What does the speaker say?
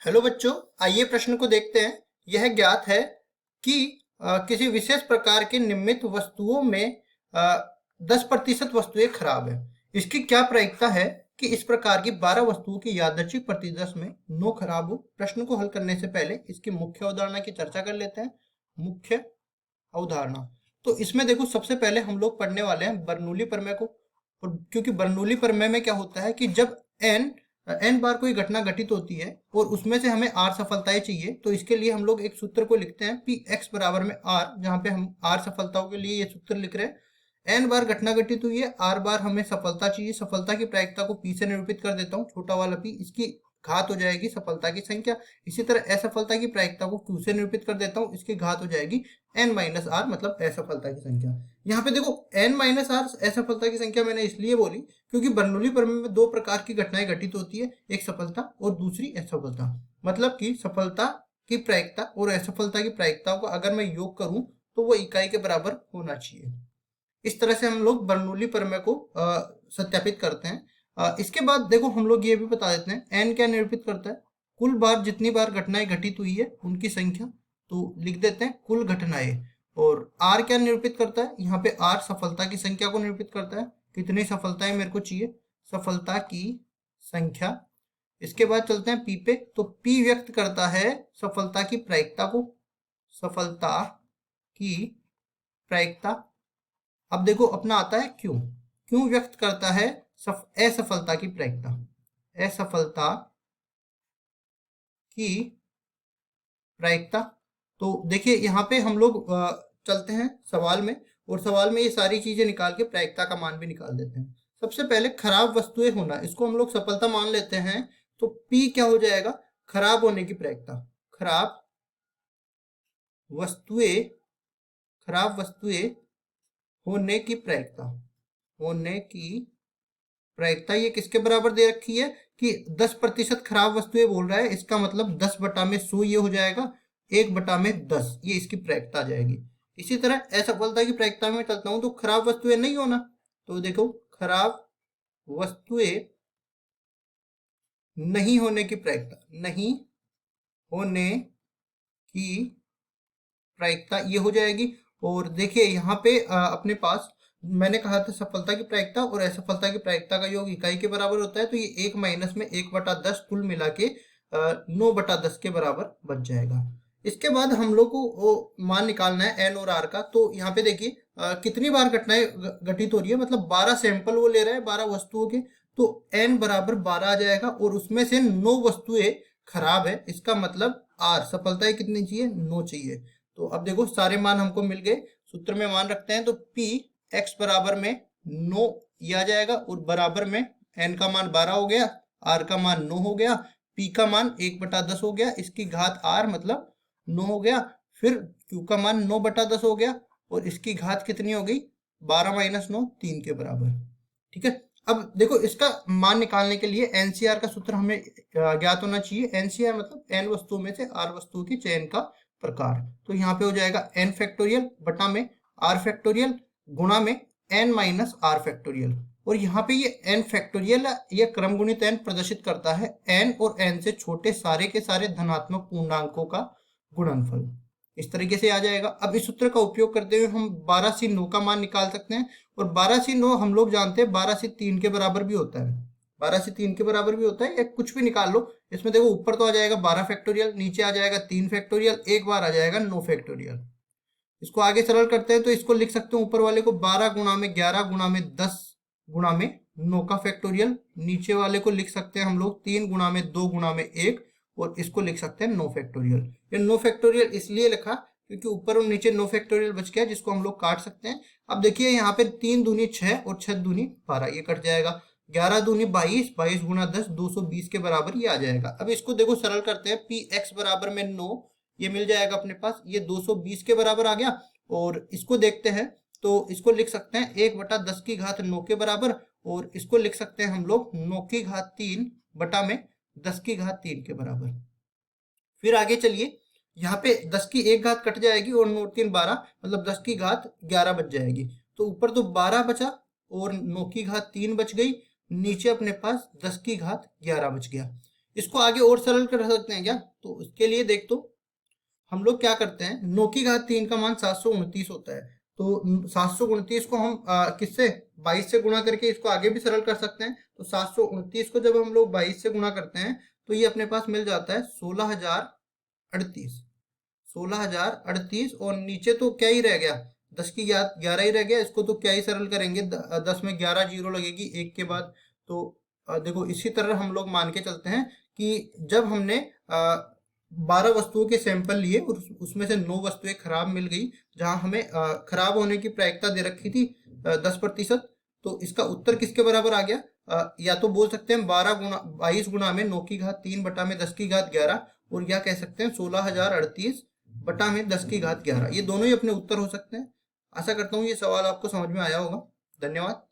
Hello बच्चों, आइए प्रश्न को देखते हैं। यह ज्ञात है कि किसी विशेष प्रकार की निर्मित वस्तुओं में 10% वस्तुएं खराब है। इसकी क्या प्रायिकता है कि इस प्रकार की 12 वस्तुओं की यादृच्छिक प्रतिदर्श में 9 खराब हो। प्रश्न को हल करने से पहले इसकी मुख्य अवधारणा की चर्चा कर लेते हैं। मुख्य अवधारणा, तो इसमें देखो, सबसे पहले हम लोग पढ़ने वाले हैं बर्नौली प्रमेय को। और क्योंकि बर्नौली प्रमेय में क्या होता है कि जब एन बार कोई घटना घटित होती है और उसमें से हमें आर सफलताएं चाहिए, तो इसके लिए हम लोग एक सूत्र को लिखते हैं पी एक्स बराबर में आर, जहां पे हम आर सफलताओं के लिए ये सूत्र लिख रहे हैं। एन बार घटना घटित हुई है, आर बार हमें सफलता चाहिए। सफलता की प्रायिकता को पी से निरूपित कर देता हूँ, छोटा वाला पी, इसकी घात हो जाएगी सफलता की संख्या। इसी तरह असफलता की प्रायिकता को क्यू से निरूपित कर देता हूँ, इसकी घात हो जाएगी एन माइनस आर, मतलब असफलता की संख्या। यहाँ पे देखो, एन माइनस आर असफलता की संख्या मैंने इसलिए बोली क्योंकि बर्नौली प्रमेय में दो प्रकार की घटनाएं घटित होती है, एक सफलता और दूसरी असफलता। मतलब कि सफलता की प्रायिकता और असफलता की प्रायिकताओं का अगर मैं योग करूं तो वो इकाई के बराबर होना चाहिए। इस तरह से हम लोग बर्नौली प्रमेय को सत्यापित करते हैं। इसके बाद देखो, हम लोग ये भी बता देते हैं एन क्या निरूपित करता है। कुल बार, जितनी बार घटनाएं घटित हुई है उनकी संख्या, तो लिख देते हैं कुल घटनाएं। और आर क्या निरूपित करता है, यहाँ पे आर सफलता की संख्या को निरूपित करता है। कितनी सफलताएं मेरे को चाहिए, सफलता की संख्या। इसके बाद चलते हैं पी पे, तो पी व्यक्त करता है सफलता की प्रायिकता को, सफलता की प्रायिकता। अब देखो, अपना आता है क्यों। क्यों व्यक्त करता है असफलता की प्रायिकता, असफलता की प्रायिकता। तो देखिए, यहाँ पे हम लोग चलते हैं सवाल में, और सवाल में ये सारी चीजें निकाल के प्रायिकता का मान भी निकाल देते हैं। सबसे पहले खराब वस्तुएं होना, इसको हम लोग सफलता मान लेते हैं। तो पी क्या हो जाएगा, खराब होने की प्रायिकता। खराब वस्तुएं, खराब वस्तुएं होने की प्रायिकता, होने की प्रायिकता ये किसके बराबर दे रखी है कि 10% खराब वस्तुएं बोल रहा है, इसका मतलब 10/100 ये हो जाएगा, 1/10 ये इसकी प्रायिकता आ जाएगी। इसी तरह असफलता की प्रायिकता में चलता हूं, तो खराब वस्तुएं नहीं होना। तो देखो, खराब वस्तुएं नहीं होने की प्रायिकता, नहीं होने की प्रायिकता ये हो जाएगी। और देखिए यहाँ पे अपने पास मैंने कहा था सफलता की प्रायिकता और असफलता की प्रायिकता का योग इकाई के बराबर होता है, तो ये 1 माइनस में 1/10 कुल मिला के 9/10 के बराबर बच जाएगा। इसके बाद हम लोग को वो मान निकालना है एन और आर का। तो यहाँ पे देखिए कितनी बार घटनाएं घटित हो रही है, मतलब 12 सैंपल वो ले रहा है 12 वस्तुओं के, तो एन बराबर 12 आ जाएगा और उसमें से 9 वस्तुएं खराब है। इसका मतलब आर सफलताएं कितनी चाहिए, 9 चाहिए। तो अब देखो, सारे मान हमको मिल गए, सूत्र में मान रखते हैं, तो पी एक्स बराबर में 9 ये आ जाएगा, और बराबर में एन का मान 12 हो गया, आर का मान 9 हो गया, पी का मान 1/10 हो गया, इसकी घात आर मतलब 9 हो गया। फिर क्यू का मान 9/10 हो गया, और इसकी घात कितनी हो गई, 12 माइनस 9, 3 के बराबर। ठीक है। अब देखो, इसका मान निकालने के लिए एनसीआर का सूत्र हमें ज्ञात होना चाहिए। एनसीआर मतलब एन वस्तुओं में से आर वस्तुओं के चयन का प्रकार। तो यहाँ पे हो जाएगा एन फैक्टोरियल बटा में आर फैक्टोरियल गुणा में एन माइनस आर फैक्टोरियल। और यहाँ पे ये एन फैक्टोरियल, ये क्रम गुणित एन प्रदर्शित करता है एन और एन से छोटे सारे के सारे धनात्मक पूर्णांकों का गुणनफल। इस तरीके से आ जाएगा। अब इस सूत्र का उपयोग करते हुए हम 12C9 का मान निकाल सकते हैं। और 12C9 हम लोग जानते हैं 12C3 के बराबर भी होता है, 12C3 के बराबर भी होता है, या कुछ भी निकाल लो। इसमें देखो, ऊपर तो आ जाएगा 12 फैक्टोरियल, नीचे आ जाएगा 3 फैक्टोरियल, एक बार आ जाएगा 9 फैक्टोरियल। इसको आगे सरल करते हैं, तो इसको लिख सकते हैं ऊपर वाले को 12 गुणा में 11 गुणा में 10 गुणा में 9 का फैक्टोरियल। नीचे वाले को लिख सकते हैं हम लोग 3 गुणा में 2 गुणा में 1, और इसको लिख सकते हैं 9 फैक्टोरियल। ये 9 फैक्टोरियल इसलिए लिखा क्योंकि ऊपर और नीचे 9 फैक्टोरियल बच गया, जिसको हम लोग काट सकते हैं। अब देखिए, यहाँ पे 3 दूनी 6 और 6 दूनी 12, ये कट जाएगा। 11 दूनी 22, 22 गुणा 10, 220 के बराबर ये आ जाएगा। अब इसको देखो, सरल करते हैं, पी एक्स बराबर में 9 ये मिल जाएगा अपने पास, ये 220 के बराबर आ गया। और इसको देखते हैं, तो इसको लिख सकते हैं 1/10 की घात 9 के बराबर, और इसको लिख सकते हैं हम लोग 9 की घात 3 बटा में 10 की घात 3 के बराबर। फिर आगे चलिए, यहाँ पे 10 की एक घात कट जाएगी और 9 3 12, मतलब 10 की घात 11 बच जाएगी। तो ऊपर तो 12 बचा और 9 की घात 3 बच गई, नीचे अपने पास 10 की घात 11 बच गया। इसको आगे और सरल कर सकते हैं क्या? तो इसके लिए देख, तो हम लोग क्या करते हैं, 9 की घात 3 का मान 729 होता है। तो 729 को हम किससे, 22 से गुणा करके इसको आगे भी सरल कर सकते हैं। तो 729 को जब हम लोग 22 से गुणा करते हैं तो ये अपने पास मिल जाता है 16,038। 16,038, और नीचे तो क्या ही रह गया, 10 की घात 11 ही रह गया। इसको तो क्या ही सरल करेंगे, 10 में 11 जीरो लगेगी एक के बाद। तो देखो इसी तरह हम लोग मान के चलते हैं कि जब हमने 12 वस्तुओं के सैंपल लिए और उसमें से 9 वस्तुएं खराब मिल गई, जहां हमें खराब होने की प्रायिकता दे रखी थी 10%, तो इसका उत्तर किसके बराबर आ गया? या तो बोल सकते हैं 22 गुना में 9 की घात 3 बटा में 10 की घात 11, और या कह सकते हैं 16,038 बटा में 10 की घात 11। ये दोनों ही अपने उत्तर हो सकते हैं। आशा करता हूँ ये सवाल आपको समझ में आया होगा। धन्यवाद।